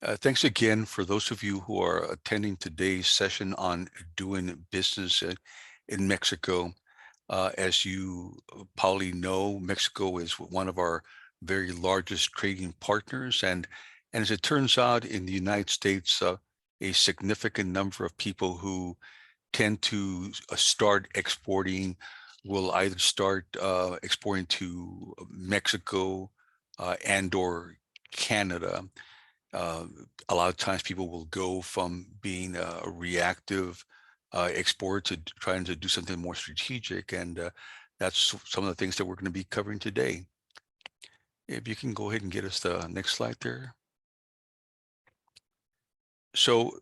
Thanks again for those of you who are attending today's session on doing business in Mexico. As you probably know, Mexico is one of our very largest trading partners. And as it turns out, in the United States, a significant number of people who tend to start exporting will either start exporting to Mexico and or Canada. Uh, a lot of times people will go from being a reactive exporter to trying to do something more strategic. And that's some of the things that we're going to be covering today. If you can go ahead and get us the next slide there. So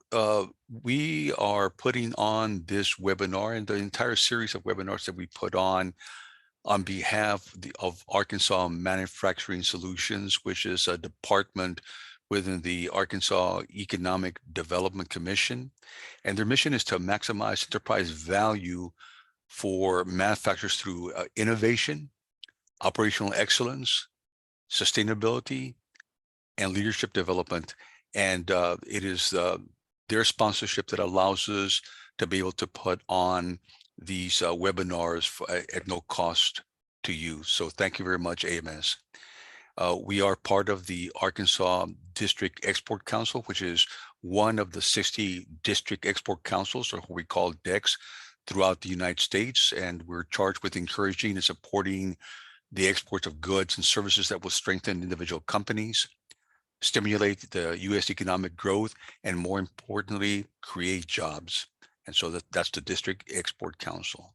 we are putting on this webinar, and the entire series of webinars that we put on behalf of Arkansas Manufacturing Solutions, which is a department within the Arkansas Economic Development Commission. And their mission is to maximize enterprise value for manufacturers through innovation, operational excellence, sustainability, and leadership development. And it is their sponsorship that allows us to be able to put on these webinars at no cost to you. So thank you very much, AMS. We are part of the Arkansas District Export Council, which is one of the 60 district export councils, or what we call DECs, throughout the United States. And we're charged with encouraging and supporting the exports of goods and services that will strengthen individual companies, stimulate the U.S. economic growth, and more importantly, create jobs. And so that's the District Export Council.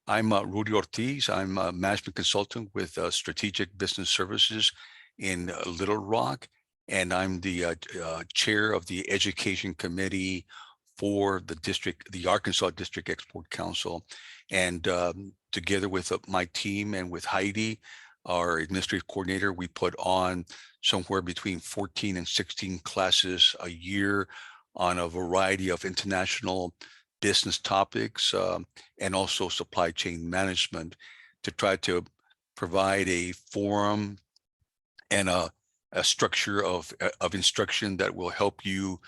I'm Rudy Ortiz. I'm a management consultant with Strategic Business Services in Little Rock, and I'm the chair of the Education Committee for the Arkansas District Export Council. And together with my team and with Heidi, our administrative coordinator, we put on somewhere between 14 and 16 classes a year on a variety of international business topics and also supply chain management, to try to provide a forum and a structure of instruction that will help you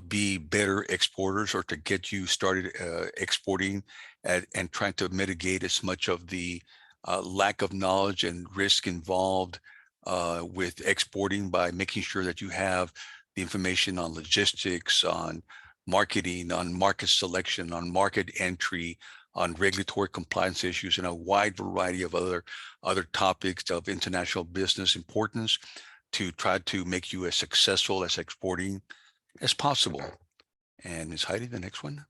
be better exporters, or to get you started exporting and trying to mitigate as much of the lack of knowledge and risk involved with exporting, by making sure that you have the information on logistics, on marketing, on market selection, on market entry, on regulatory compliance issues, and a wide variety of other topics of international business importance, to try to make you as successful as exporting as possible. And is Heidi the next one?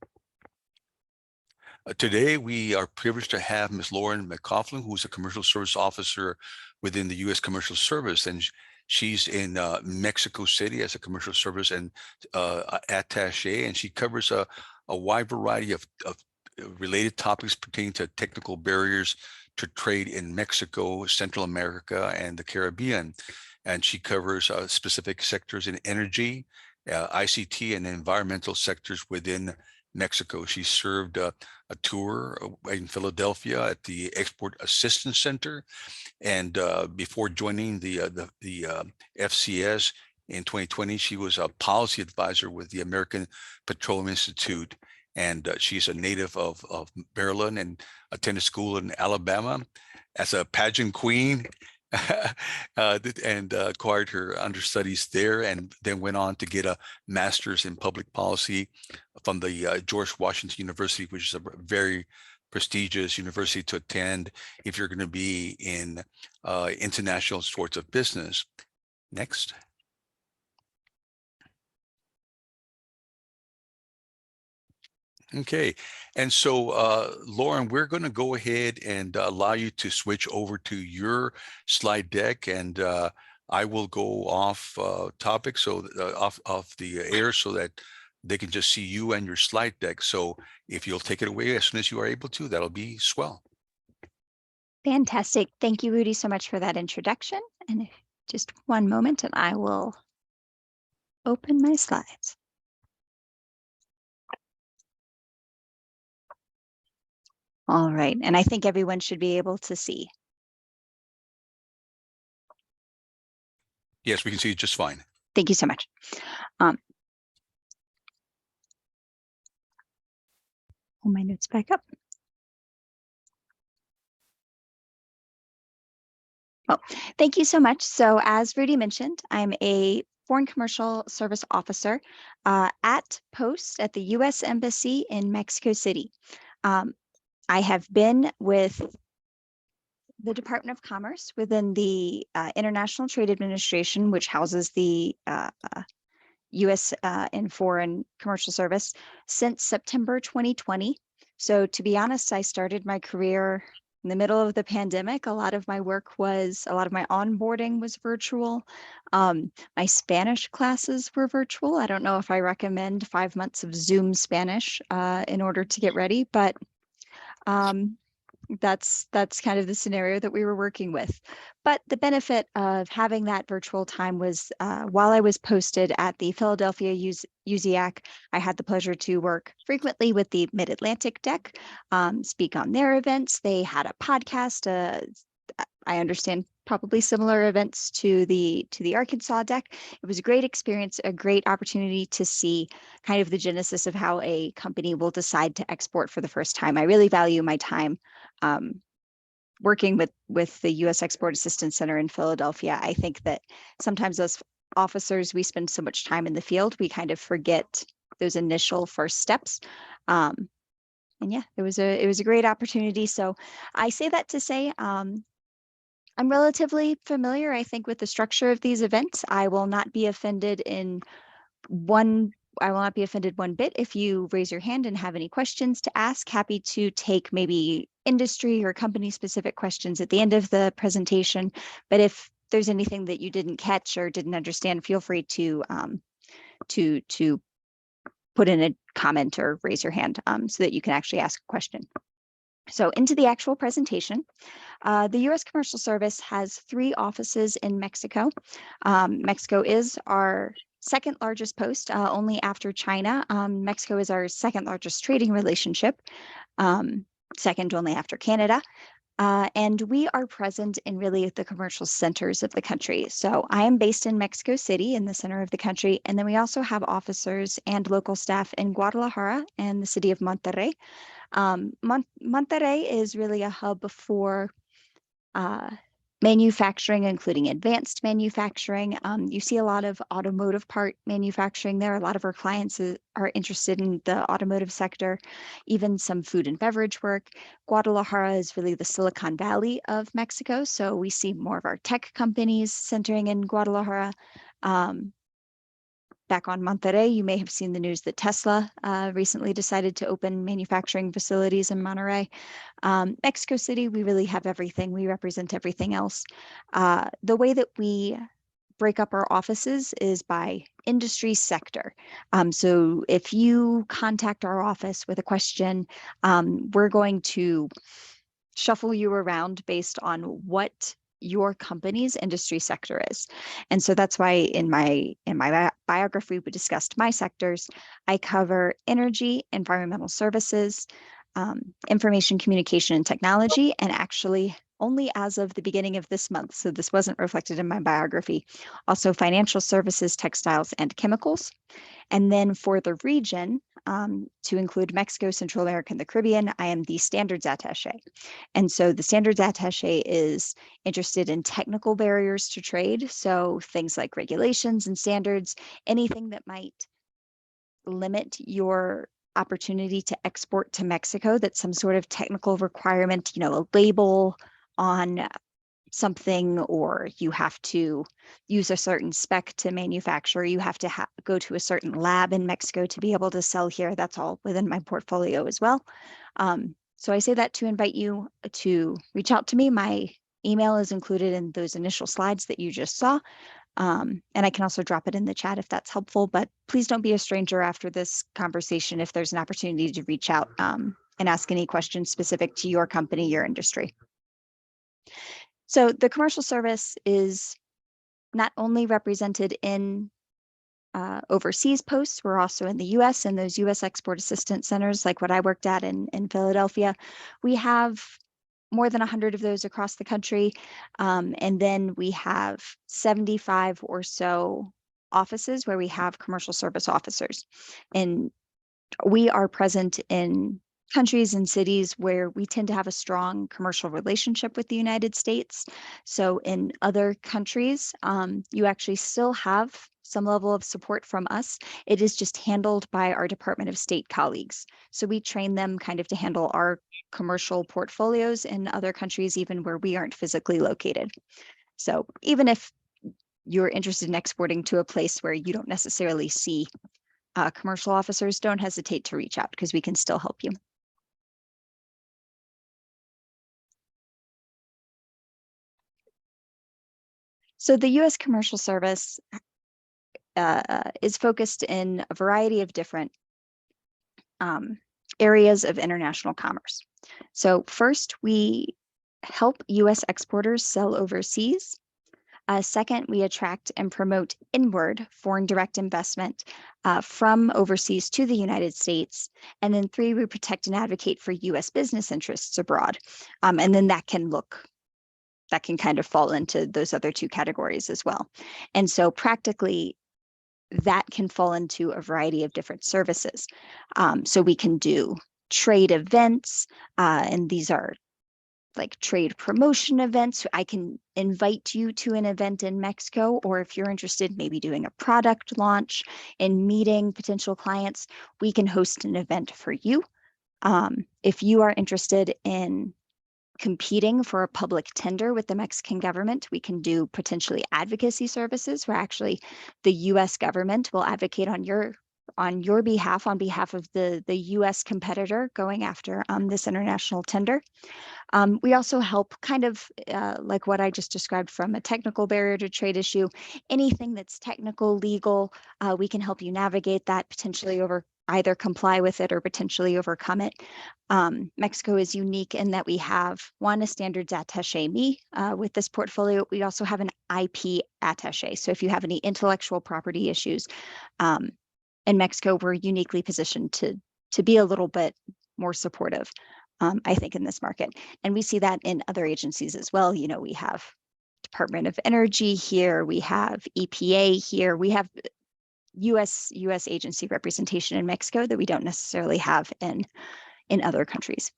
Today, we are privileged to have Ms. Lauren McCaughlin, who is a commercial service officer within the U.S. Commercial Service, and she's in Mexico City as a commercial service and attaché, and she covers a wide variety of related topics pertaining to technical barriers to trade in Mexico, Central America, and the Caribbean. And she covers specific sectors in energy, ICT, and environmental sectors within Mexico. She served a tour in Philadelphia at the Export Assistance Center, and before joining the FCS in 2020, she was a policy advisor with the American Petroleum Institute, and she's a native of Maryland and attended school in Alabama as a pageant queen. And acquired her understudies there, and then went on to get a master's in public policy from the George Washington University, which is a very prestigious university to attend if you're going to be in international sorts of business. Next. Okay, and so Lauren, we're going to go ahead and allow you to switch over to your slide deck, and I will go off topic, so off the air, so that they can just see you and your slide deck. So if you'll take it away as soon as you are able to, that'll be swell. Fantastic. Thank you, Rudy, so much for that introduction. And just one moment and I will open my slides. All right, and I think everyone should be able to see. Yes, we can see you just fine. Thank you so much. Pull my notes back up. Oh, thank you so much. So as Rudy mentioned, I'm a Foreign Commercial Service Officer at Post at the U.S. Embassy in Mexico City. I have been with the Department of Commerce within the International Trade Administration, which houses the U.S. and Foreign Commercial Service, since September 2020. So to be honest, I started my career in the middle of the pandemic. A lot of my onboarding was virtual. My Spanish classes were virtual. I don't know if I recommend 5 months of Zoom Spanish in order to get ready, but that's kind of the scenario that we were working with. But the benefit of having that virtual time was while I was posted at the Philadelphia USIAC, I had the pleasure to work frequently with the Mid-Atlantic Deck, speak on their events. They had a podcast, I understand probably similar events to the Arkansas Deck. It was a great experience, a great opportunity to see kind of the genesis of how a company will decide to export for the first time. I really value my time working with the U.S. Export Assistance Center in Philadelphia. I think that sometimes as officers, we spend so much time in the field, we kind of forget those initial first steps. And yeah, it was a great opportunity. So I say that to say, I'm relatively familiar, I think, with the structure of these events. I will not be offended one bit if you raise your hand and have any questions to ask. Happy to take maybe industry or company specific questions at the end of the presentation. But if there's anything that you didn't catch or didn't understand, feel free to put in a comment or raise your hand so that you can actually ask a question. So into the actual presentation, the U.S. Commercial Service has 3 offices in Mexico. Mexico is our second largest post, only after China. Mexico is our second largest trading relationship, second only after Canada. And we are present in really the commercial centers of the country. So I am based in Mexico City in the center of the country. And then we also have officers and local staff in Guadalajara and the city of Monterrey. Monterrey is really a hub for manufacturing, including advanced manufacturing. You see a lot of automotive part manufacturing there. A lot of our clients are interested in the automotive sector, even some food and beverage work. Guadalajara is really the Silicon Valley of Mexico. So we see more of our tech companies centering in Guadalajara. Back on Monterrey, you may have seen the news that Tesla recently decided to open manufacturing facilities in Monterrey. Mexico City, we really have everything. We represent everything else. The way that we break up our offices is by industry sector. So if you contact our office with a question, we're going to shuffle you around based on what your company's industry sector is. And so that's why in my biography, we discussed my sectors. I cover energy, environmental services, information communication and technology, and actually only as of the beginning of this month, so this wasn't reflected in my biography, also financial services, textiles, and chemicals. And then for the region, to include Mexico, Central America, and the Caribbean, I am the standards attaché. And so the standards attaché is interested in technical barriers to trade. So things like regulations and standards, anything that might limit your opportunity to export to Mexico, that's some sort of technical requirement, a label on something, or you have to use a certain spec to manufacture, you have to go to a certain lab in Mexico to be able to sell here. That's all within my portfolio as well. So I say that to invite you to reach out to me. My email is included in those initial slides that you just saw. And I can also drop it in the chat if that's helpful, but please don't be a stranger after this conversation if there's an opportunity to reach out and ask any questions specific to your company, your industry. So the commercial service is not only represented in overseas posts, we're also in the US and those US export assistance centers like what I worked at in Philadelphia. We have more than 100 of those across the country. And then we have 75 or so offices where we have commercial service officers. And we are present in countries and cities where we tend to have a strong commercial relationship with the United States. So in other countries, you actually still have some level of support from us. It is just handled by our Department of State colleagues. So we train them kind of to handle our commercial portfolios in other countries, even where we aren't physically located. So even if you're interested in exporting to a place where you don't necessarily see commercial officers, don't hesitate to reach out because we can still help you. So the U.S. Commercial Service is focused in a variety of different areas of international commerce. So first, we help U.S. exporters sell overseas. Second, we attract and promote inward foreign direct investment from overseas to the United States. And then three, we protect and advocate for U.S. business interests abroad. And then that can kind of fall into those other two categories as well. And so practically, that can fall into a variety of different services. So we can do trade events, and these are like trade promotion events. I can invite you to an event in Mexico, or if you're interested, maybe doing a product launch and meeting potential clients, we can host an event for you. If you are interested in competing for a public tender with the Mexican government, we can do potentially advocacy services where actually the US government will advocate on your behalf, on behalf of the US competitor going after this international tender. We also help kind of like what I just described from a technical barrier to trade issue, anything that's technical, legal, we can help you navigate that, potentially either comply with it or potentially overcome it. Mexico is unique in that we have a standards attaché with this portfolio. We also have an IP attaché. So if you have any intellectual property issues in Mexico, we're uniquely positioned to be a little bit more supportive, I think, in this market. And we see that in other agencies as well. You know, we have Department of Energy here, we have EPA here, we have US agency representation in Mexico that we don't necessarily have in other countries.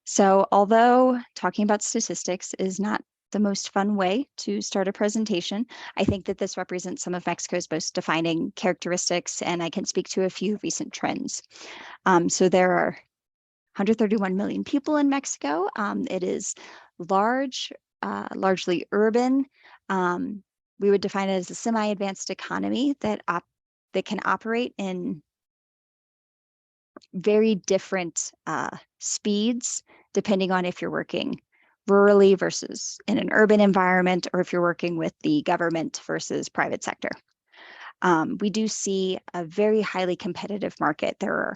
So although talking about statistics is not the most fun way to start a presentation, I think that this represents some of Mexico's most defining characteristics, and I can speak to a few recent trends. So there are 131 million people in Mexico. It is large, largely urban. We would define it as a semi-advanced economy that can operate in very different speeds, depending on if you're working rurally versus in an urban environment, or if you're working with the government versus private sector. We do see a very highly competitive market. There are,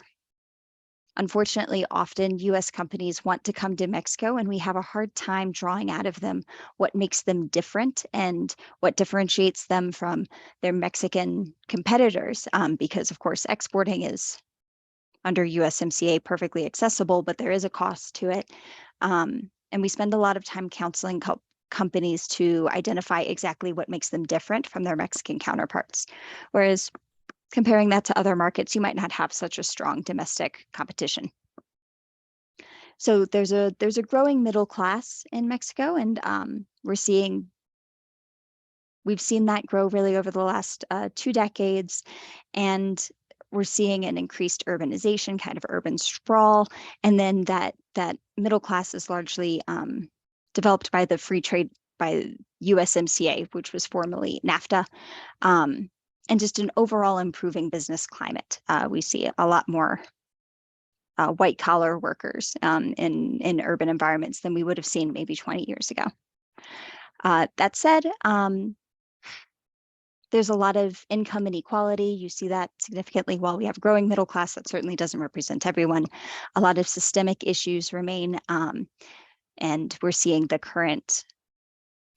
unfortunately, often US companies want to come to Mexico, and we have a hard time drawing out of them what makes them different and what differentiates them from their Mexican competitors, because of course exporting is under USMCA perfectly accessible, but there is a cost to it. And we spend a lot of time counseling companies to identify exactly what makes them different from their Mexican counterparts. Whereas comparing that to other markets, you might not have such a strong domestic competition. So there's a growing middle class in Mexico, and we've seen that grow really over the last 2 decades, and we're seeing an increased urbanization, kind of urban sprawl, and then that middle class is largely developed by the free trade, by USMCA, which was formerly NAFTA, and just an overall improving business climate. We see a lot more white collar workers in urban environments than we would have seen maybe 20 years ago. That said, there's a lot of income inequality. You see that significantly. While we have growing middle class, that certainly doesn't represent everyone. A lot of systemic issues remain, and we're seeing the current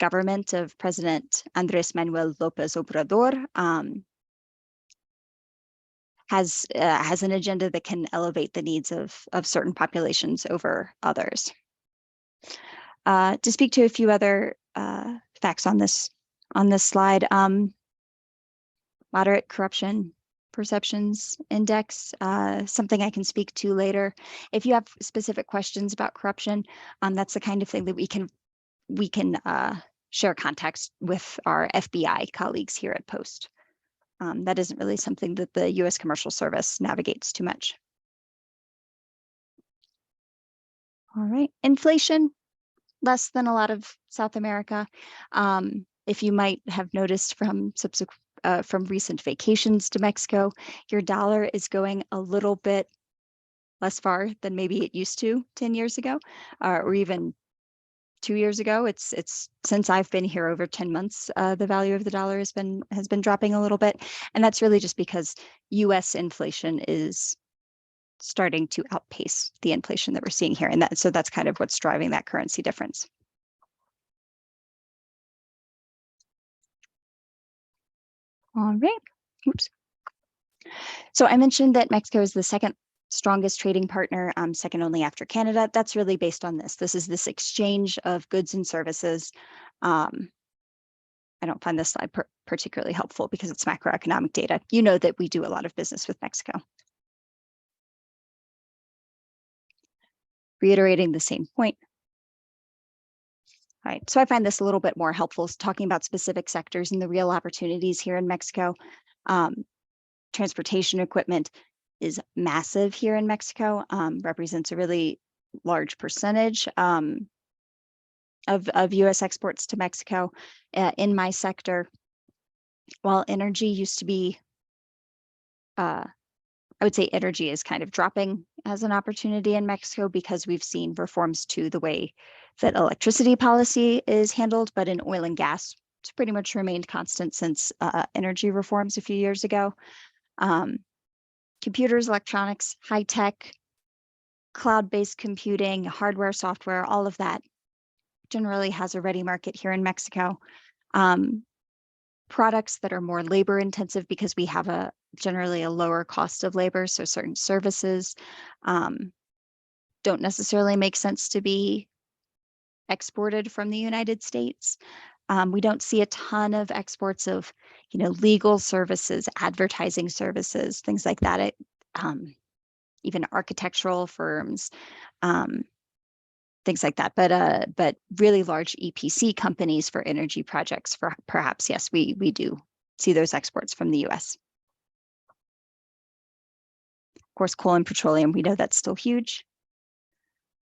government of President Andrés Manuel López Obrador has an agenda that can elevate the needs of certain populations over others. To speak to a few other facts on this slide, moderate corruption perceptions index, something I can speak to later. If you have specific questions about corruption, that's the kind of thing that we can share context with our FBI colleagues here at Post. That isn't really something that the U.S. Commercial Service navigates too much. All right, inflation, less than a lot of South America. If you might have noticed from recent vacations to Mexico, your dollar is going a little bit less far than maybe it used to 10 years ago, or even 2 years ago. It's since I've been here over 10 months, the value of the dollar has been dropping a little bit, and that's really just because U.S. inflation is starting to outpace the inflation that we're seeing here, and so that's kind of what's driving that currency difference. All right. Oops. So I mentioned that Mexico is the second strongest trading partner, second only after Canada. That's really based on this. This is this exchange of goods and services. I don't find this slide particularly helpful because it's macroeconomic data. You know that we do a lot of business with Mexico. Reiterating the same point. All right, so I find this a little bit more helpful talking about specific sectors and the real opportunities here in Mexico. Transportation equipment is massive here in Mexico, represents a really large percentage of U.S. exports to Mexico. In my sector, while energy used to be, I would say energy is kind of dropping as an opportunity in Mexico because we've seen reforms to the way that electricity policy is handled, but in oil and gas, it's pretty much remained constant since energy reforms a few years ago. Computers, electronics, high tech, cloud-based computing, hardware, software, all of that generally has a ready market here in Mexico. Products that are more labor intensive because we have generally a lower cost of labor. So certain services don't necessarily make sense to be exported from the United States. We don't see a ton of exports of, legal services, advertising services, things like that. Even architectural firms, things like that. But really large EPC companies for energy projects, perhaps, yes, we do see those exports from the U.S. Of course, coal and petroleum, we know that's still huge.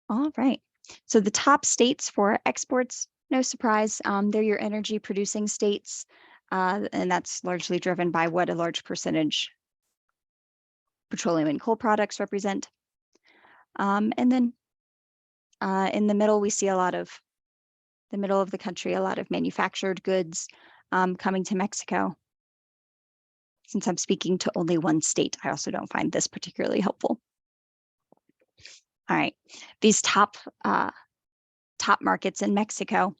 All right. So the top states for exports, no surprise, they're your energy producing states, and that's largely driven by what a large percentage petroleum and coal products represent. And then in the middle, we see the middle of the country, a lot of manufactured goods coming to Mexico. Since I'm speaking to only one state, I also don't find this particularly helpful. All right, these top markets in Mexico.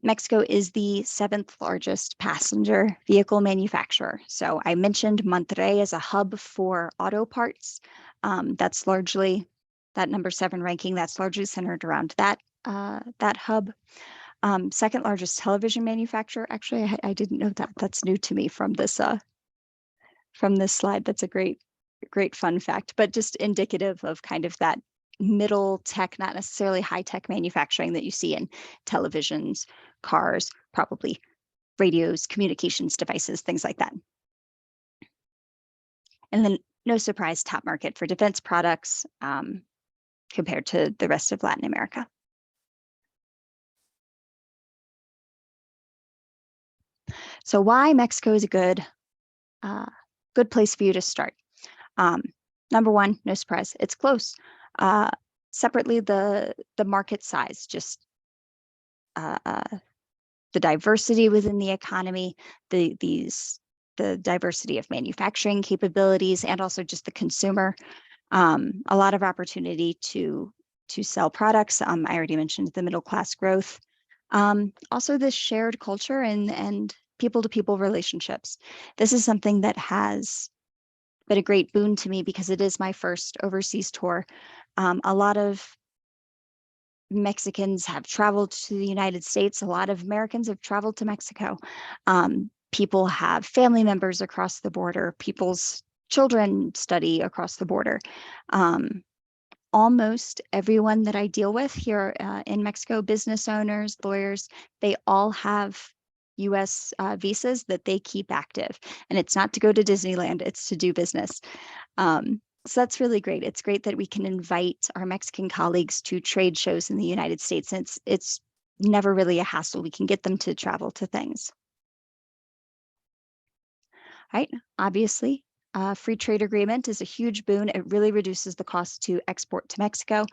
Mexico is the 7th largest passenger vehicle manufacturer. So I mentioned Monterrey as a hub for auto parts. That's largely that number 7 ranking. That's largely centered around that hub. Second largest television manufacturer. Actually, I didn't know that. That's new to me from this slide. That's a great fun fact, but just indicative of kind of that middle tech, not necessarily high tech manufacturing that you see in televisions, cars, probably radios, communications devices, things like that. And then no surprise, top market for defense products compared to the rest of Latin America. So why Mexico is a good place for you to start. Number one, no surprise, it's close. Separately, the market size, just the diversity within the economy, the diversity of manufacturing capabilities, and also just the consumer. A lot of opportunity to sell products. I already mentioned the middle class growth. Also, this shared culture and people-to-people relationships. This is something that has been a great boon to me because it is my first overseas tour. A lot of Mexicans have traveled to the United States. A lot of Americans have traveled to Mexico. People have family members across the border. People's children study across the border. Almost everyone that I deal with here in Mexico, business owners, lawyers, they all have US visas that they keep active. And it's not to go to Disneyland, it's to do business. So that's really great. It's great that we can invite our Mexican colleagues to trade shows in the United States. And it's never really a hassle. We can get them to travel to things. Right? Obviously, free trade agreement is a huge boon. It really reduces the cost to export to Mexico.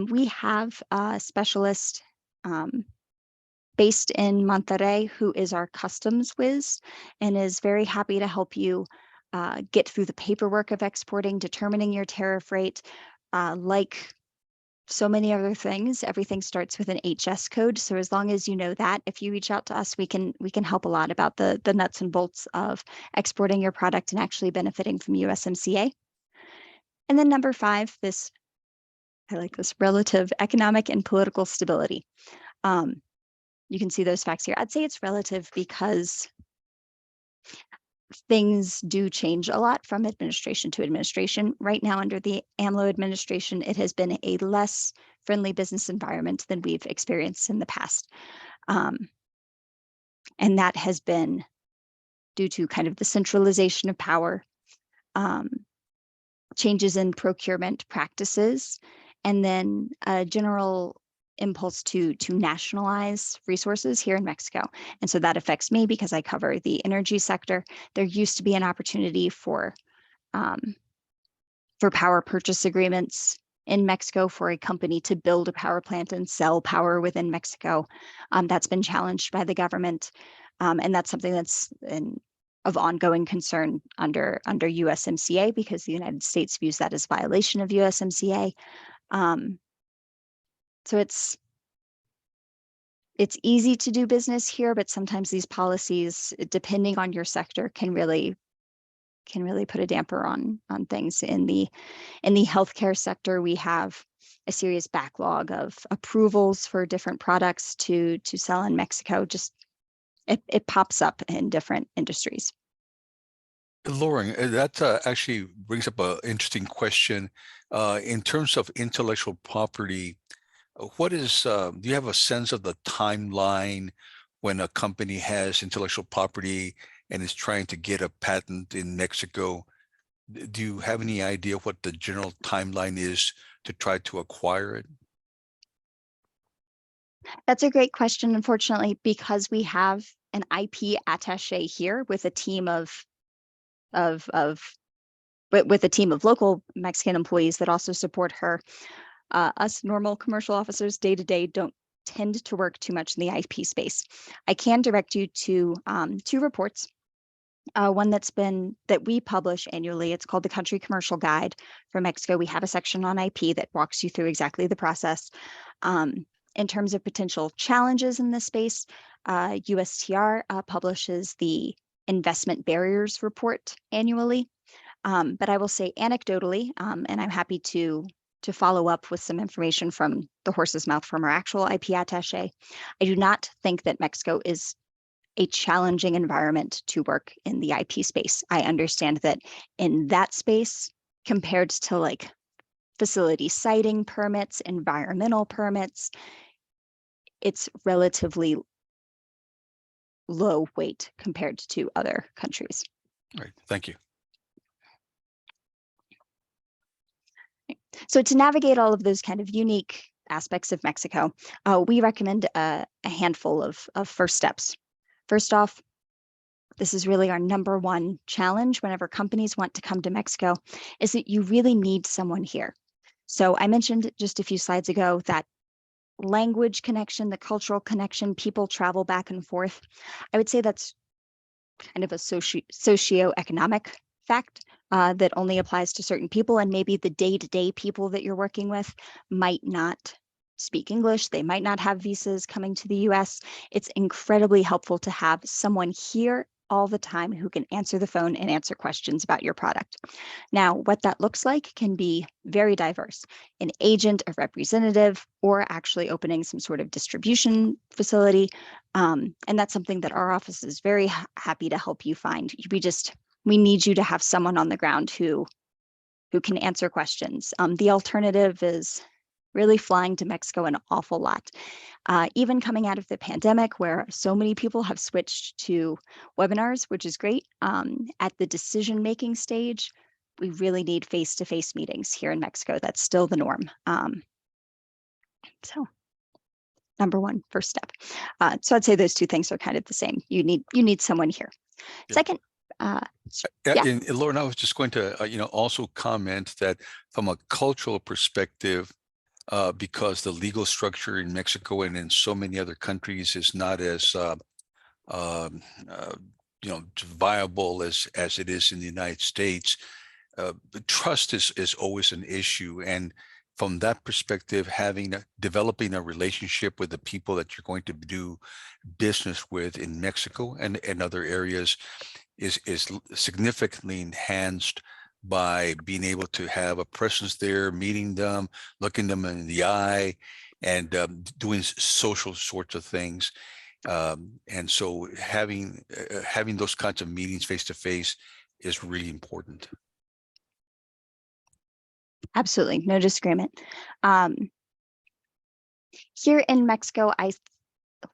We have a specialist based in Monterrey who is our customs whiz and is very happy to help you get through the paperwork of exporting, determining your tariff rate. Like so many other things, everything starts with an HS code. So as long as you know that, if you reach out to us, we can help a lot about the nuts and bolts of exporting your product and actually benefiting from USMCA. And then number 5, I like this, relative economic and political stability. You can see those facts here. I'd say it's relative because things do change a lot from administration to administration. Right now, under the AMLO administration, it has been a less friendly business environment than we've experienced in the past. And that has been due to kind of the centralization of power, changes in procurement practices, and then a general impulse to nationalize resources here in Mexico. And so that affects me because I cover the energy sector. There used to be an opportunity for power purchase agreements in Mexico for a company to build a power plant and sell power within Mexico. That's been challenged by the government. And that's something that's of ongoing concern under USMCA because the United States views that as violation of USMCA. So it's easy to do business here, but sometimes these policies, depending on your sector, can really put a damper on things. In the healthcare sector, we have a serious backlog of approvals for different products to sell in Mexico. Just it pops up in different industries. Lauren, that actually brings up an interesting question. In terms of intellectual property, what is, do you have a sense of the timeline when a company has intellectual property and is trying to get a patent in Mexico? Do you have any idea what the general timeline is to try to acquire it? That's a great question. Unfortunately, because we have an IP attaché here with a team with a team of local Mexican employees that also support her, us normal commercial officers day to day don't tend to work too much in the IP space. I can direct you to 2 reports. One that we publish annually. It's called the Country Commercial Guide for Mexico. We have a section on IP that walks you through exactly the process. In terms of potential challenges in this space, USTR publishes the Investment Barriers Report annually. But I will say anecdotally, and I'm happy to follow up with some information from the horse's mouth from our actual IP attaché, I do not think that Mexico is a challenging environment to work in the IP space. I understand that in that space, compared to like facility siting permits, environmental permits, it's relatively low weight compared to other countries. All right, thank you. So to navigate all of those kind of unique aspects of Mexico, we recommend a handful of first steps. First off, this is really our number one challenge whenever companies want to come to Mexico, is that you really need someone here. So I mentioned just a few slides ago that language connection, the cultural connection, people travel back and forth. I would say that's kind of a socioeconomic fact that only applies to certain people, and maybe the day-to-day people that you're working with might not speak English. They might not have visas coming to the US. It's incredibly helpful to have someone here all the time who can answer the phone and answer questions about your product. Now, what that looks like can be very diverse: an agent, a representative, or actually opening some sort of distribution facility. And that's something that our office is very happy to help you find. We need you to have someone on the ground who can answer questions. The alternative is really flying to Mexico an awful lot. Even coming out of the pandemic, where so many people have switched to webinars, which is great, at the decision-making stage, we really need face-to-face meetings here in Mexico. That's still the norm. So number one, first step. So I'd say those two things are kind of the same. You need someone here. Yeah. Second, yeah. And Lauren, I was just going to, also comment that from a cultural perspective, because the legal structure in Mexico and in so many other countries is not as viable as it is in the United States. Trust is always an issue, and from that perspective, developing a relationship with the people that you're going to do business with in Mexico and other areas is significantly enhanced by being able to have a presence there, meeting them, looking them in the eye, and doing social sorts of things. And so having those kinds of meetings face to face is really important. Absolutely, no disagreement. Here in Mexico,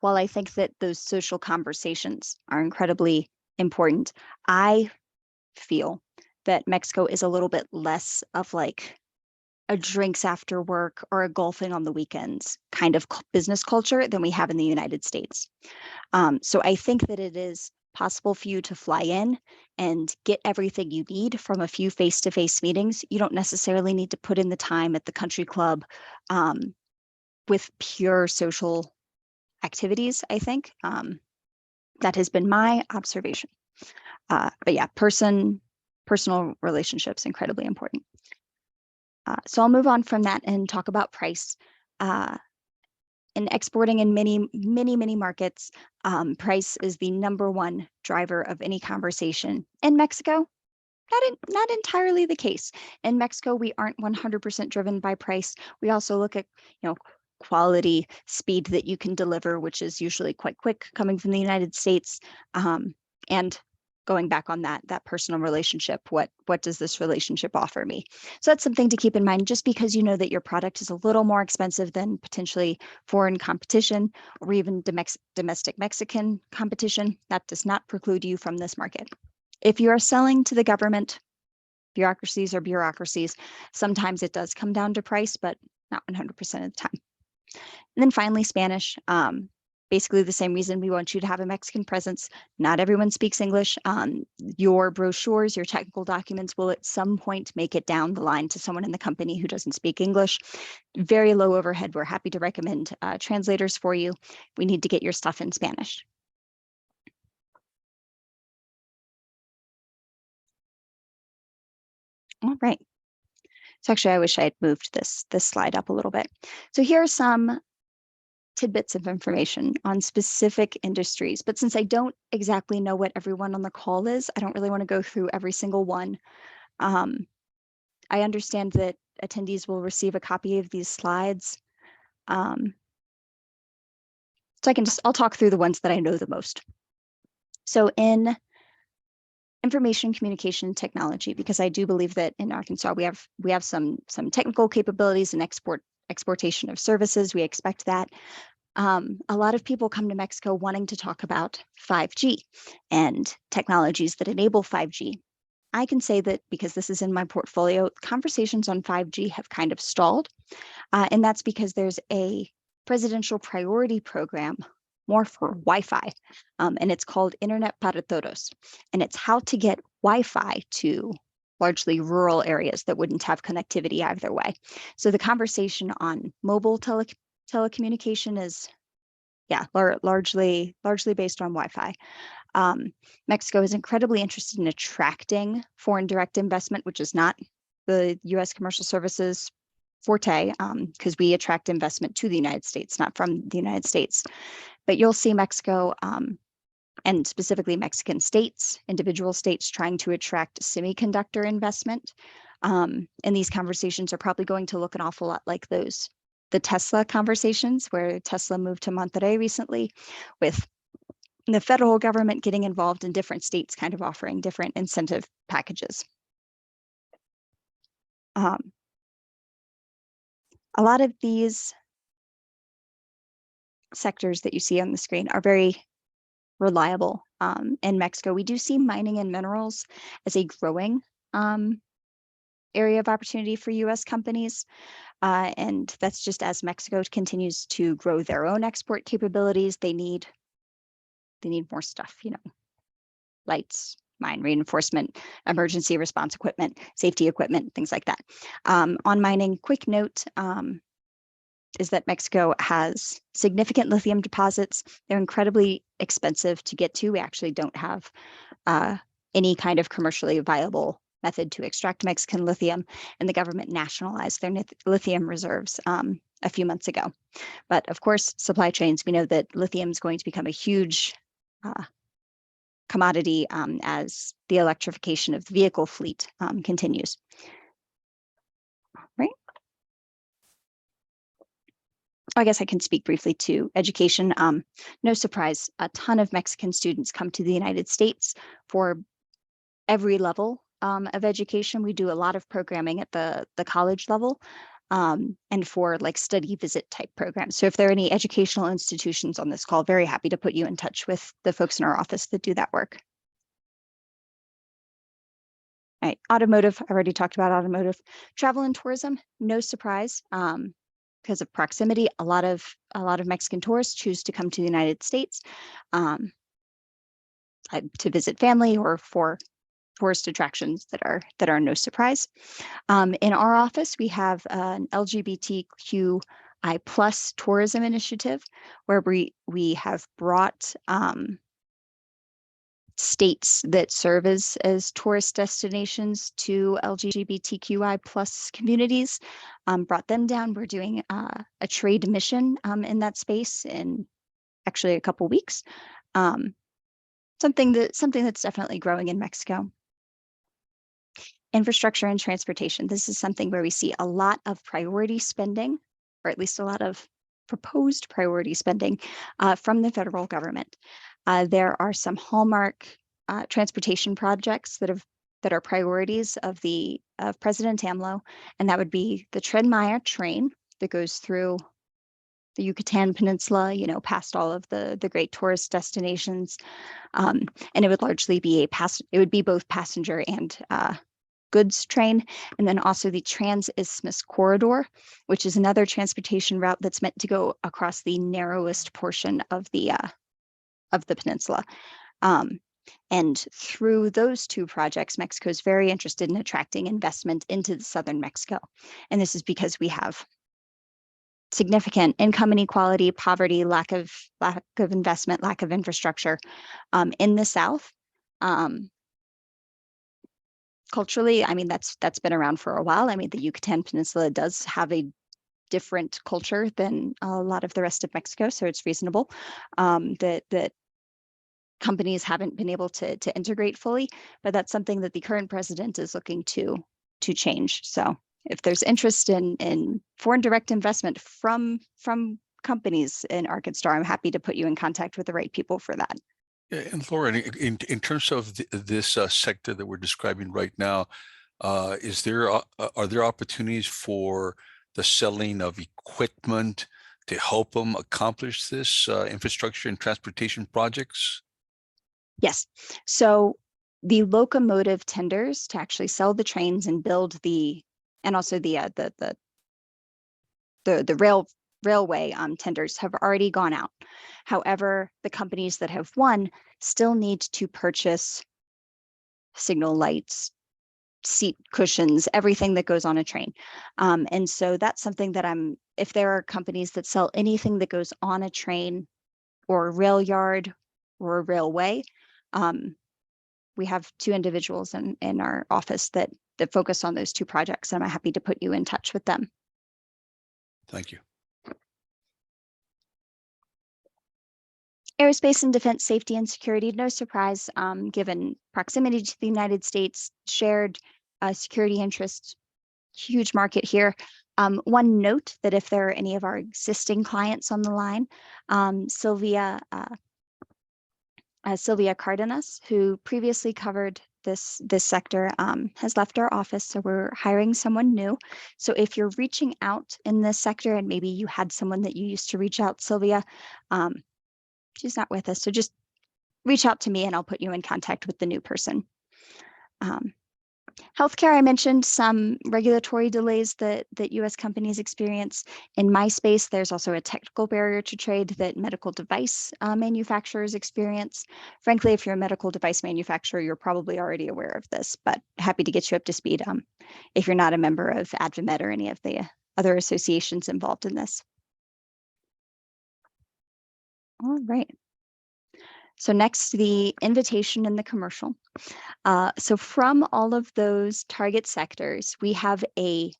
while I think that those social conversations are incredibly important, I feel that Mexico is a little bit less of like a drinks after work or a golfing on the weekends kind of business culture than we have in the United States. So I think that it is possible for you to fly in and get everything you need from a few face-to-face meetings. You don't necessarily need to put in the time at the country club with pure social activities, I think. That has been my observation. But yeah, personal relationships, incredibly important. So I'll move on from that and talk about price. In exporting in many markets, price is the #1 driver of any conversation. In Mexico, not entirely the case. In Mexico, we aren't 100% driven by price. We also look at, quality, speed that you can deliver, which is usually quite quick coming from the United States. And going back on that personal relationship, what does this relationship offer me? So that's something to keep in mind. Just because you know that your product is a little more expensive than potentially foreign competition or even domestic Mexican competition, that does not preclude you from this market. If you are selling to the government, bureaucracies, sometimes it does come down to price, but not 100% of the time. And then finally, Spanish. Basically the same reason we want you to have a Mexican presence. Not everyone speaks English. Your brochures, your technical documents will at some point make it down the line to someone in the company who doesn't speak English. Very low overhead. We're happy to recommend translators for you. We need to get your stuff in Spanish. All right. So actually, I wish I had moved this slide up a little bit. So here are some tidbits of information on specific industries, but since I don't exactly know what everyone on the call is, I don't really want to go through every single one. I understand that attendees will receive a copy of these slides. So I'll talk through the ones that I know the most. So in information communication technology, because I do believe that in Arkansas we have some technical capabilities in exportation of services. We expect that. A lot of people come to Mexico wanting to talk about 5G and technologies that enable 5G. I can say that because this is in my portfolio, conversations on 5G have kind of stalled. And that's because there's a presidential priority program more for Wi-Fi, and it's called Internet para Todos. And it's how to get Wi-Fi to largely rural areas that wouldn't have connectivity either way. So the conversation on mobile telecommunication is, largely based on Wi-Fi. Mexico is incredibly interested in attracting foreign direct investment, which is not the U.S. commercial services forte, because we attract investment to the United States, not from the United States. But you'll see Mexico and specifically Mexican states, individual states trying to attract semiconductor investment. And these conversations are probably going to look an awful lot like the Tesla conversations, where Tesla moved to Monterrey recently, with the federal government getting involved in different states kind of offering different incentive packages. A lot of these sectors that you see on the screen are very reliable. In Mexico, we do see mining and minerals as a growing area of opportunity for US companies. And that's just as Mexico continues to grow their own export capabilities. They need more stuff, lights, mine reinforcement, emergency response equipment, safety equipment, things like that. On mining, quick note is that Mexico has significant lithium deposits. They're incredibly expensive to get to. We actually don't have any kind of commercially viable method to extract Mexican lithium, and the government nationalized their lithium reserves a few months ago. But of course, supply chains, we know that lithium is going to become a huge commodity as the electrification of the vehicle fleet continues. Right. I guess I can speak briefly to education. No surprise, a ton of Mexican students come to the United States for every level of education. We do a lot of programming at the college level and for like study visit type programs. So if there are any educational institutions on this call, very happy to put you in touch with the folks in our office that do that work. All right, automotive, I already talked about automotive. Travel and tourism, no surprise. Because of proximity, a lot of Mexican tourists choose to come to the United States to visit family or for tourist attractions that are no surprise. In our office, we have an LGBTQI+ tourism initiative where we have brought states that serve as tourist destinations to LGBTQI+ communities, brought them down. We're doing a trade mission in that space in actually a couple weeks. Something that's definitely growing in Mexico. Infrastructure and transportation. This is something where we see a lot of priority spending, or at least a lot of proposed priority spending from the federal government. There are some hallmark transportation projects that are priorities of President AMLO, and that would be the Tren Maya train that goes through the Yucatan Peninsula, past all of the great tourist destinations, and it would largely be it would be both passenger and goods train, and then also the Trans-Isthmus Corridor, which is another transportation route that's meant to go across the narrowest portion of the peninsula. And through those two projects, Mexico is very interested in attracting investment into the southern Mexico. And this is because we have significant income inequality, poverty, lack of investment, lack of infrastructure in the south. Culturally, I mean, that's been around for a while. I mean, the Yucatan Peninsula does have a different culture than a lot of the rest of Mexico, so it's reasonable that companies haven't been able to integrate fully, but that's something that the current president is looking to change. So if there's interest in foreign direct investment from companies in Arkansas, I'm happy to put you in contact with the right people for that. Yeah, and Laura, in terms of this sector that we're describing right now, are there opportunities for the selling of equipment to help them accomplish this infrastructure and transportation projects? Yes. So the locomotive tenders to actually sell the trains and build and also the railway tenders have already gone out. However, the companies that have won still need to purchase signal lights, seat cushions, everything that goes on a train. And so that's something that if there are companies that sell anything that goes on a train or a rail yard or a railway, we have two individuals in our office that focus on those two projects, and I'm happy to put you in touch with them. Thank you. Aerospace and defense safety and security, no surprise, given proximity to the United States, shared security interests, huge market here. One note that if there are any of our existing clients on the line, Sylvia Cardenas, who previously covered this sector, has left our office, so we're hiring someone new. So if you're reaching out in this sector and maybe you had someone that you used to reach out, Sylvia, she's not with us, so just reach out to me and I'll put you in contact with the new person. Healthcare, I mentioned some regulatory delays that U.S. companies experience. In my space, there's also a technical barrier to trade that medical device manufacturers experience. Frankly, if you're a medical device manufacturer, you're probably already aware of this, but happy to get you up to speed if you're not a member of AdvaMed or any of the other associations involved in this. All right. So next, the invitation and the commercial. So from all of those target sectors, we have a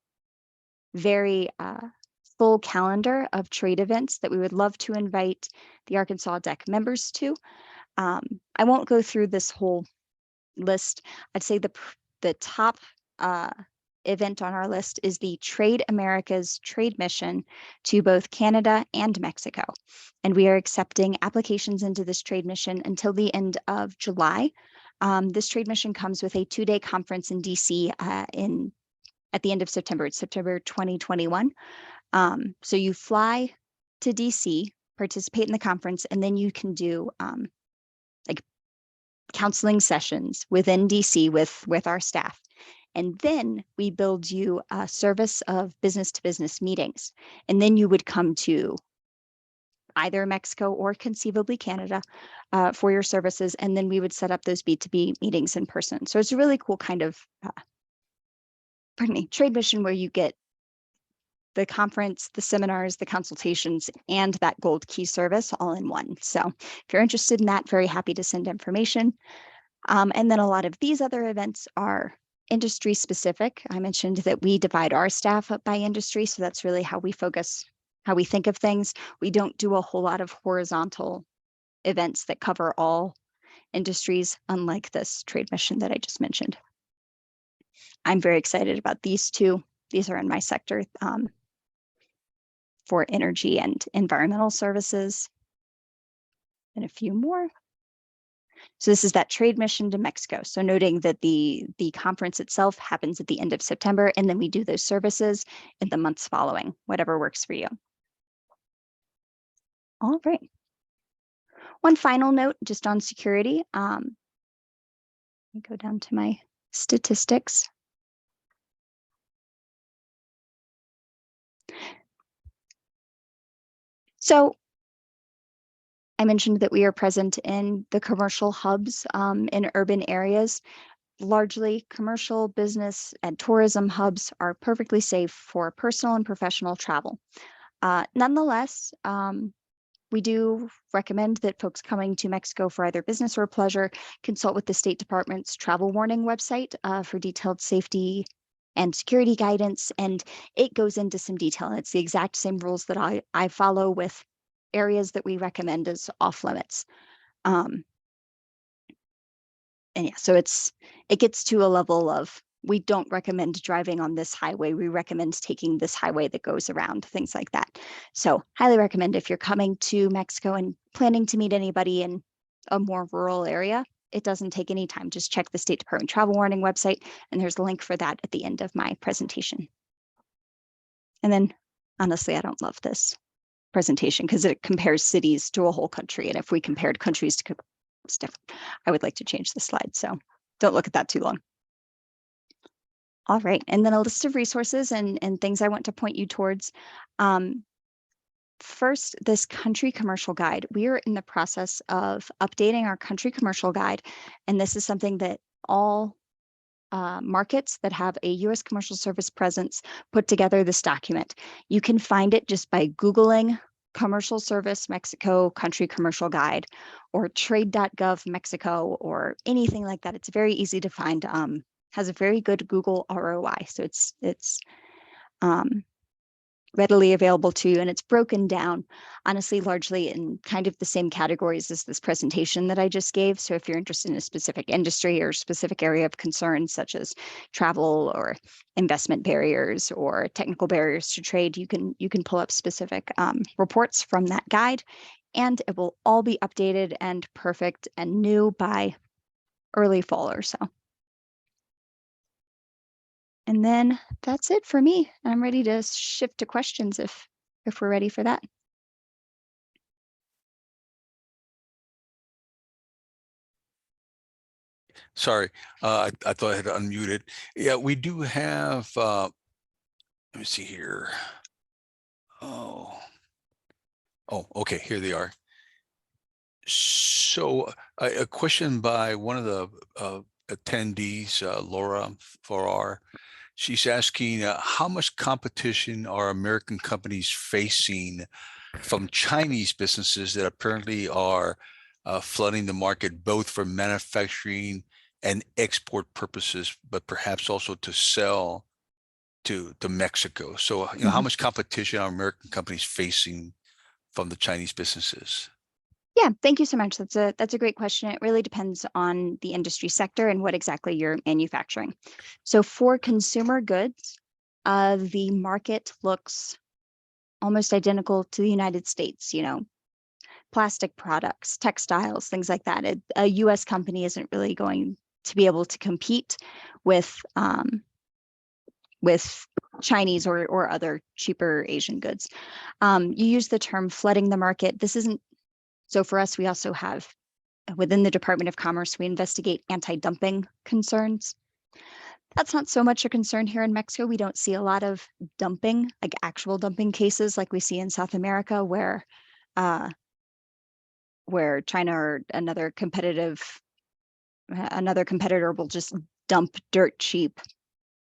very full calendar of trade events that we would love to invite the Arkansas DEC members to. I won't go through this whole list. I'd say the top event on our list is the Trade America's trade mission to both Canada and Mexico. And we are accepting applications into this trade mission until the end of July. This trade mission comes with a 2-day conference in DC at the end of September. It's September 2021. So you fly to DC, participate in the conference, and then you can do like counseling sessions within DC with our staff. And then we build you a service of business-to-business meetings. And then you would come to either Mexico or conceivably Canada for your services. And then we would set up those B2B meetings in person. So it's a really cool kind of, trade mission where you get the conference, the seminars, the consultations, and that gold key service all in one. So if you're interested in that, very happy to send information. And then a lot of these other events are industry specific. I mentioned that we divide our staff up by industry. So that's really how we focus, how we think of things. We don't do a whole lot of horizontal events that cover all industries, unlike this trade mission that I just mentioned. I'm very excited about these two. These are in my sector for energy and environmental services. And a few more. So this is that trade mission to Mexico. So noting that the conference itself happens at the end of September, and then we do those services in the months following, whatever works for you. All right. One final note just on security. Let me go down to my statistics. So I mentioned that we are present in the commercial hubs in urban areas. Largely commercial, business, and tourism hubs are perfectly safe for personal and professional travel. Nonetheless, we do recommend that folks coming to Mexico for either business or pleasure consult with the State Department's travel warning website for detailed safety and security guidance. And it goes into some detail. It's the exact same rules that I follow with areas that we recommend as off limits. And yeah, so it gets to a level of, we don't recommend driving on this highway. We recommend taking this highway that goes around, things like that. So highly recommend if you're coming to Mexico and planning to meet anybody in a more rural area, it doesn't take any time. Just check the State Department travel warning website, and there's a link for that at the end of my presentation. And then honestly, I don't love this presentation because it compares cities to a whole country. And if we compared countries to stuff, I would like to change the slide. So don't look at that too long. All right, and then a list of resources and things I want to point you towards. First, this country commercial guide. We are in the process of updating our country commercial guide, and this is something that all markets that have a U.S. commercial service presence put together this document. You can find it just by Googling Commercial Service Mexico Country Commercial Guide or trade.gov Mexico or anything like that. It's very easy to find. Has a very good Google ROI. So it's readily available to you, and it's broken down, honestly, largely in kind of the same categories as this presentation that I just gave. So if you're interested in a specific industry or specific area of concern, such as travel or investment barriers or technical barriers to trade, you can pull up specific reports from that guide, and it will all be updated and perfect and new by early fall or so. And then that's it for me. I'm ready to shift to questions if we're ready for that. Sorry, I thought I had unmuted. Yeah, we do have, let me see here. Oh, okay, here they are. So a question by one of the attendees, Laura Farrar. She's asking, how much competition are American companies facing from Chinese businesses that apparently are flooding the market, both for manufacturing and export purposes, but perhaps also to sell to Mexico? So, how much competition are American companies facing from the Chinese businesses? Yeah, thank you so much. That's a great question. It really depends on the industry sector and what exactly you're manufacturing. So for consumer goods, the market looks almost identical to the United States, plastic products, textiles, things like that. A US company isn't really going to be able to compete with Chinese or other cheaper Asian goods. You use the term flooding the market. This isn't, so for us, we also have, within the Department of Commerce, we investigate anti-dumping concerns. That's not so much a concern here in Mexico. We don't see a lot of dumping, like actual dumping cases like we see in South America, where China or another competitor will just dump dirt cheap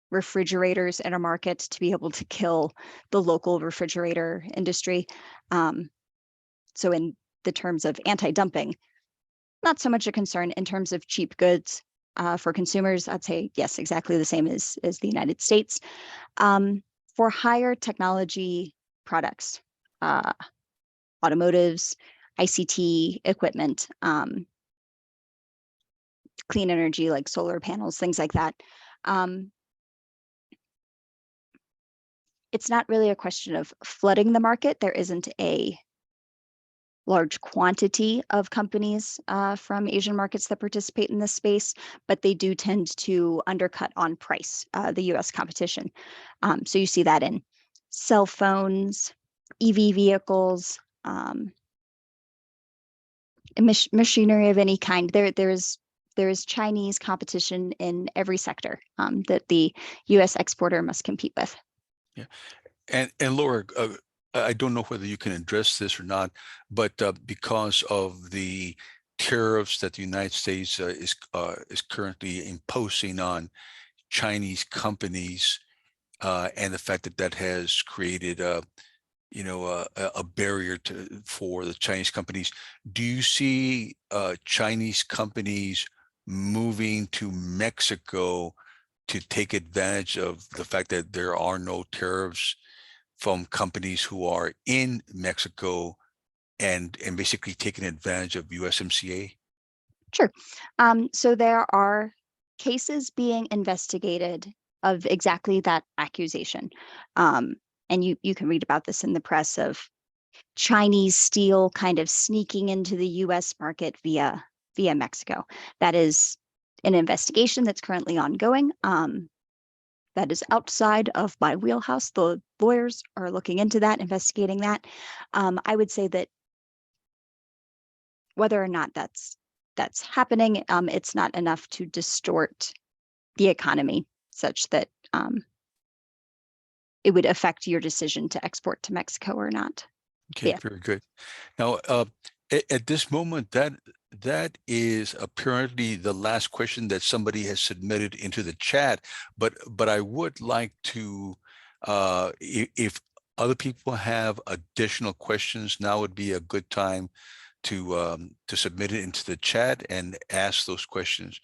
refrigerators in a market to be able to kill the local refrigerator industry. So in the terms of anti-dumping, not so much a concern. In terms of cheap goods for consumers, I'd say yes, exactly the same as the United States. For higher technology products, automotives, ICT equipment, clean energy like solar panels, things like that. It's not really a question of flooding the market. There isn't a large quantity of companies from Asian markets that participate in this space, but they do tend to undercut on price, the US competition. So you see that in cell phones, EV vehicles, machinery of any kind. There is Chinese competition in every sector that the US exporter must compete with. Yeah, and Laura, I don't know whether you can address this or not, but because of the tariffs that the United States is currently imposing on Chinese companies, and the fact that that has created a barrier for the Chinese companies, do you see Chinese companies moving to Mexico to take advantage of the fact that there are no tariffs from companies who are in Mexico and basically taking advantage of USMCA? Sure. So there are cases being investigated of exactly that accusation. And you can read about this in the press, of Chinese steel kind of sneaking into the US market via Mexico. That is an investigation that's currently ongoing. That is outside of my wheelhouse. The lawyers are looking into that, investigating that. I would say that whether or not that's happening, it's not enough to distort the economy such that it would affect your decision to export to Mexico or not. Okay, Yeah. very good. Now, at this moment, that is apparently the last question that somebody has submitted into the chat. But I would like to, if other people have additional questions, now would be a good time to submit it into the chat and ask those questions.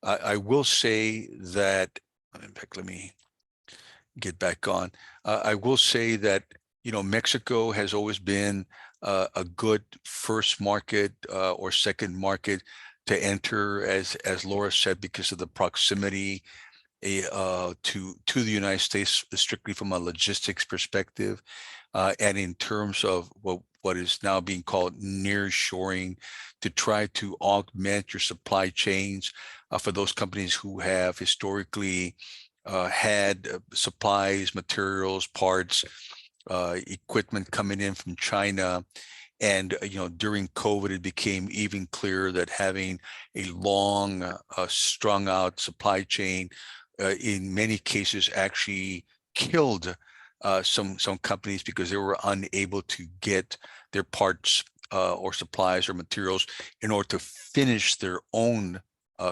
I will say that, in fact, let me get back on. I will say that Mexico has always been a good first market or second market to enter, as Laura said, because of the proximity to the United States, strictly from a logistics perspective, and in terms of what is now being called nearshoring, to try to augment your supply chains for those companies who have historically had supplies, materials, parts, equipment coming in from China. And during COVID, it became even clearer that having a long, strung out supply chain, in many cases, actually killed some companies because they were unable to get their parts or supplies or materials in order to finish their own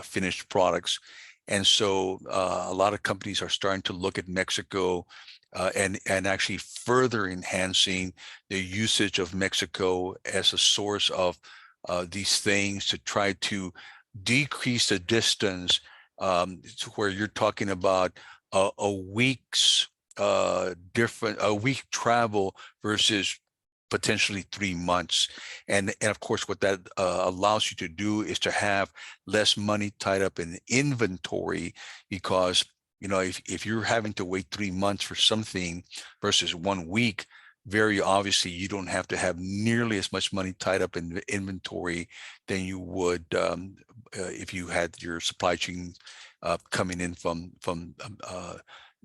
finished products. And so a lot of companies are starting to look at Mexico and actually further enhancing the usage of Mexico as a source of these things, to try to decrease the distance, to where you're talking about a week's a week travel versus potentially 3 months. And of course, what that allows you to do is to have less money tied up in inventory, because if you're having to wait 3 months for something versus 1 week, very obviously you don't have to have nearly as much money tied up in inventory than you would if you had your supply chain coming in from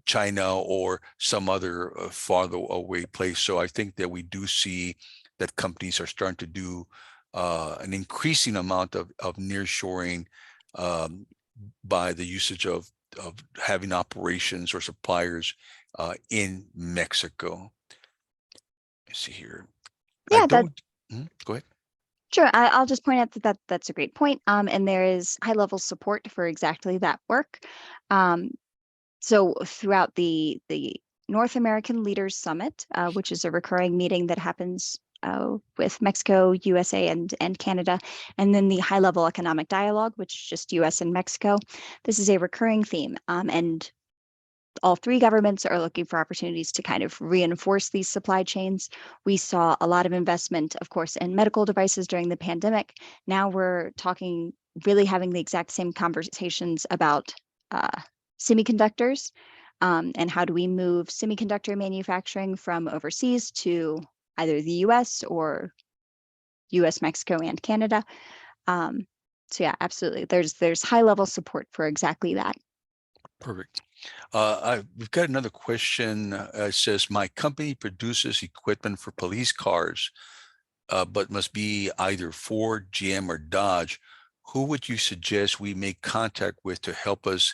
China or some other farther away place. So I think that we do see that companies are starting to do an increasing amount of nearshoring by the usage of having operations or suppliers in Mexico. Let's see here. Yeah, Go ahead. Sure. I'll just point out that's a great point. And there is high level support for exactly that work. So throughout the North American Leaders Summit, which is a recurring meeting that happens with Mexico, USA, and Canada, and then the High Level Economic Dialogue, which is just US and Mexico. This is a recurring theme, and all three governments are looking for opportunities to kind of reinforce these supply chains. We saw a lot of investment, of course, in medical devices during the pandemic. Now we're talking, really having the exact same conversations about semiconductors, and how do we move semiconductor manufacturing from overseas to either the US or US, Mexico, and Canada. So yeah, absolutely. There's high level support for exactly that. Perfect. We've got another question. It says, my company produces equipment for police cars, but must be either Ford, GM, or Dodge. Who would you suggest we make contact with to help us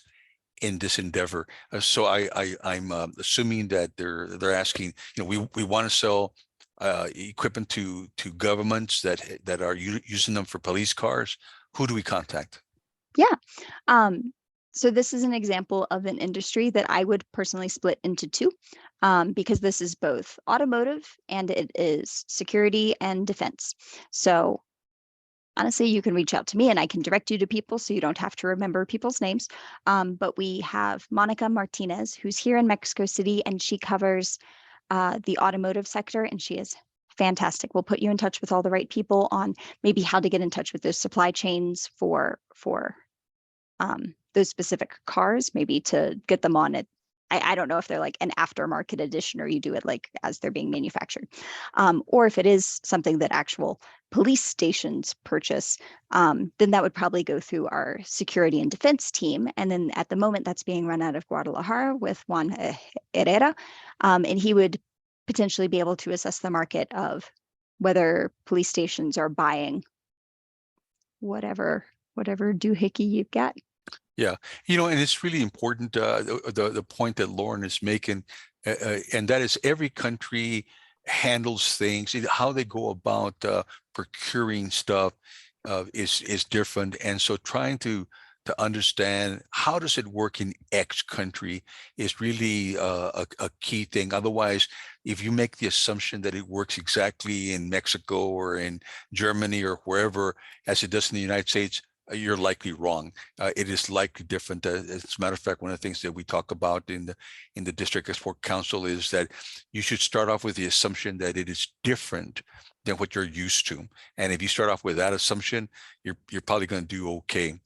in this endeavor? So I'm assuming that they're asking, we want to sell equipment to governments that are using them for police cars. Who do we contact? Yeah. So this is an example of an industry that I would personally split into two, because this is both automotive and it is security and defense. So honestly, you can reach out to me and I can direct you to people so you don't have to remember people's names. But we have Monica Martinez, who's here in Mexico City, and she covers the automotive sector, and she is fantastic. We'll put you in touch with all the right people on maybe how to get in touch with those supply chains for those specific cars, maybe to get them on it. I don't know if they're like an aftermarket edition or you do it like as they're being manufactured, or if it is something that actual police stations purchase, then that would probably go through our security and defense team. And then at the moment that's being run out of Guadalajara with Juan Herrera, and he would potentially be able to assess the market of whether police stations are buying whatever doohickey you've got. Yeah, and it's really important, the point that Lauren is making, and that is every country handles things, how they go about procuring stuff is different. And so trying to understand how does it work in X country is really a key thing. Otherwise, if you make the assumption that it works exactly in Mexico or in Germany or wherever as it does in the United States, you're likely wrong. It is likely different. As a matter of fact, one of the things that we talk about in the District Export Council is that you should start off with the assumption that it is different than what you're used to. And if you start off with that assumption, you're probably going to do okay.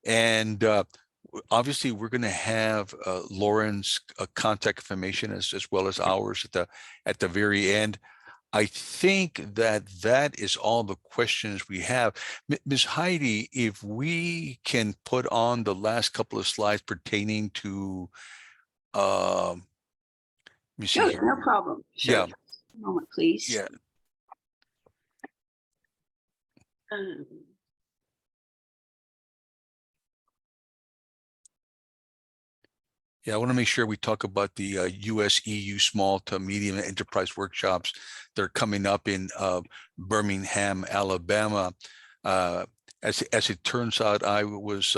And obviously, we're going to have Lauren's contact information as well as ours at the very end. I think that is all the questions we have. Ms. Heidi, if we can put on the last couple of slides pertaining to, let me see Sure, here. no problem. Sure. Yeah. A moment, please. Yeah. Um, Yeah, I want to make sure we talk about the US-EU small to medium enterprise workshops that are coming up in Birmingham, Alabama. As it turns out, I was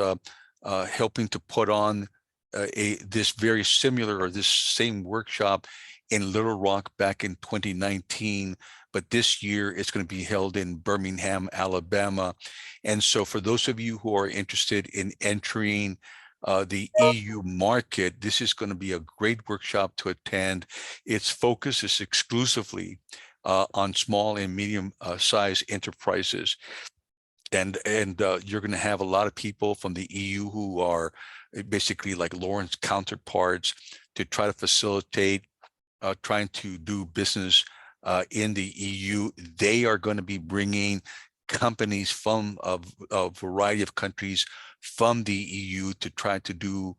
helping to put on this very similar or this same workshop in Little Rock back in 2019, but this year it's going to be held in Birmingham, Alabama. And so for those of you who are interested in entering the EU market, this is going to be a great workshop to attend. Its focus is exclusively on small and medium size enterprises. And you're going to have a lot of people from the EU who are basically like Lauren's counterparts to try to facilitate trying to do business in the EU. They are going to be bringing companies from a variety of countries from the EU to try to do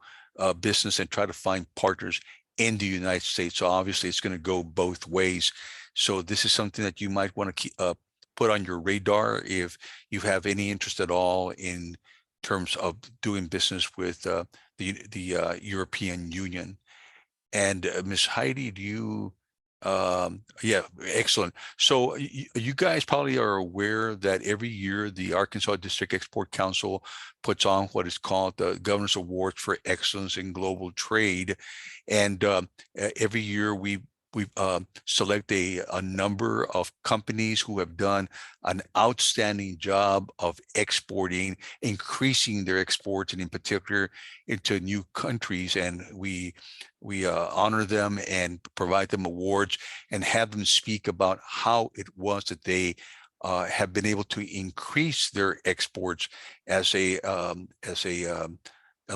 business and try to find partners in the United States. So obviously it's going to go both ways. So this is something that you might want to put on your radar if you have any interest at all in terms of doing business with the European Union. And Ms. Heidi, do you, yeah, excellent. So you guys probably are aware that every year the Arkansas District Export Council puts on what is called the Governor's Awards for Excellence in Global Trade. And every year we select a number of companies who have done an outstanding job of exporting, increasing their exports, and in particular into new countries. And we honor them and provide them awards and have them speak about how it was that they have been able to increase their exports as a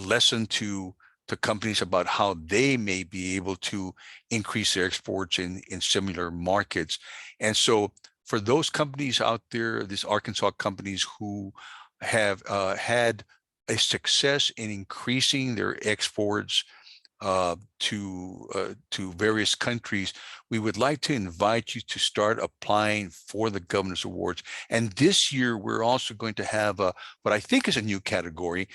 lesson to companies about how they may be able to increase their exports in similar markets. And so for those companies out there, these Arkansas companies who have had a success in increasing their exports to various countries, we would like to invite you to start applying for the Governor's Awards. And this year, we're also going to have what I think is a new category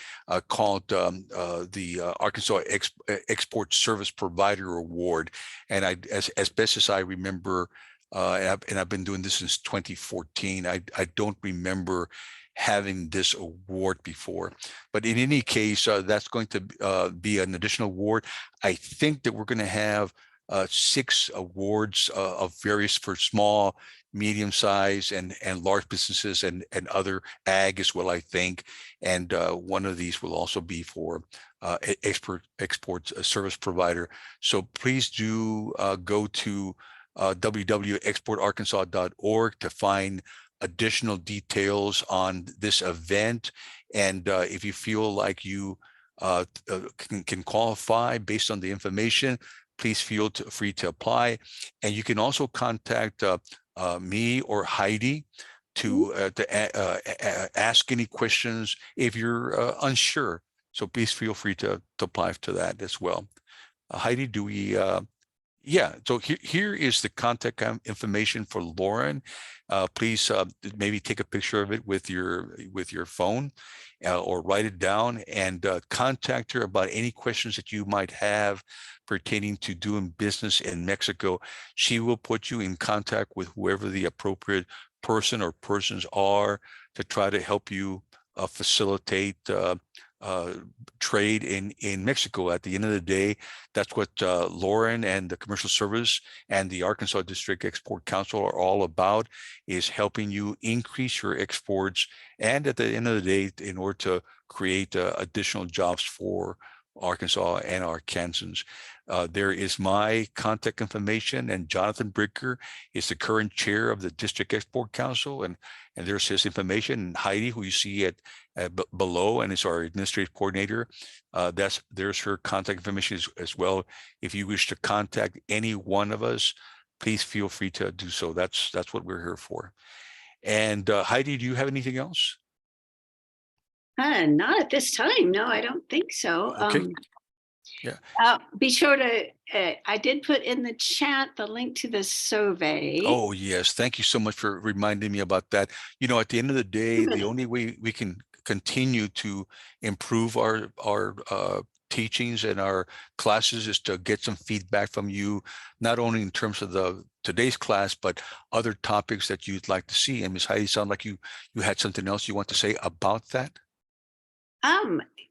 called the Arkansas Export Service Provider Award. And as best as I remember, and I've been doing this since 2014, I don't remember having this award before. But in any case, that's going to be an additional award. I think that we're going to have 6 awards of various for small, medium size and large businesses and other ag as well, I think. And one of these will also be for export service provider. So please do go to www.exportarkansas.org to find additional details on this event. And if you feel like you can qualify based on the information, please feel free to apply. And you can also contact me or Heidi to ask any questions if you're unsure. So please feel free to apply to that as well. Heidi, do we? Yeah, so here is the contact information for Lauren. Please maybe take a picture of it with your phone or write it down and contact her about any questions that you might have pertaining to doing business in Mexico. She will put you in contact with whoever the appropriate person or persons are to try to help you facilitate trade in Mexico. At the end of the day, that's what Lauren and the Commercial Service and the Arkansas District Export Council are all about, is helping you increase your exports. And at the end of the day, in order to create additional jobs for Arkansas and Arkansans. There is my contact information, and Jonathan Bricker is the current chair of the District Export Council, and there's his information. And Heidi, who you see at below, and is our administrative coordinator. There's her contact information as well. If you wish to contact any one of us, please feel free to do so. That's what we're here for. And Heidi, do you have anything else? Not at this time. No, I don't think so. Okay. Yeah. Be sure to, I did put in the chat the link to the survey. Oh, yes. Thank you so much for reminding me about that. You know, at the end of the day, the only way we can continue to improve our teachings and our classes is to get some feedback from you, not only in terms of today's class, but other topics that you'd like to see. And Ms. Heidi, sound like you had something else you want to say about that?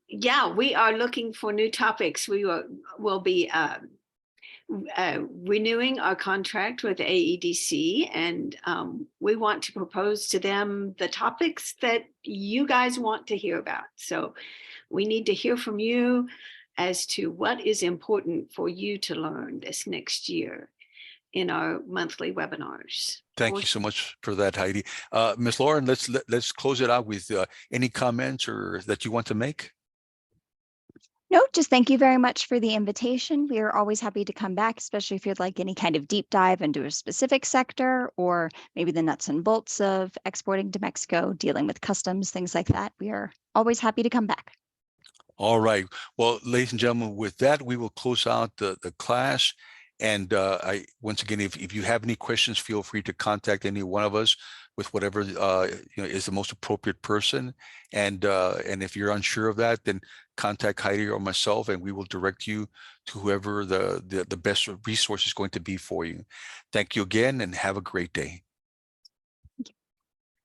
Yeah, we are looking for new topics. We will be renewing our contract with AEDC, and we want to propose to them the topics that you guys want to hear about. So we need to hear from you as to what is important for you to learn this next year in our monthly webinars. Thank you so much for that, Heidi. Ms. Lauren, let's close it out with any comments or that you want to make. No, just thank you very much for the invitation. We are always happy to come back, especially if you'd like any kind of deep dive into a specific sector, or maybe the nuts and bolts of exporting to Mexico, dealing with customs, things like that. We are always happy to come back. All right. Well, ladies and gentlemen, with that, we will close out the class. And once again, if you have any questions, feel free to contact any one of us with whatever is the most appropriate person. And if you're unsure of that, then contact Heidi or myself, and we will direct you to whoever the best resource is going to be for you. Thank you again, and have a great day.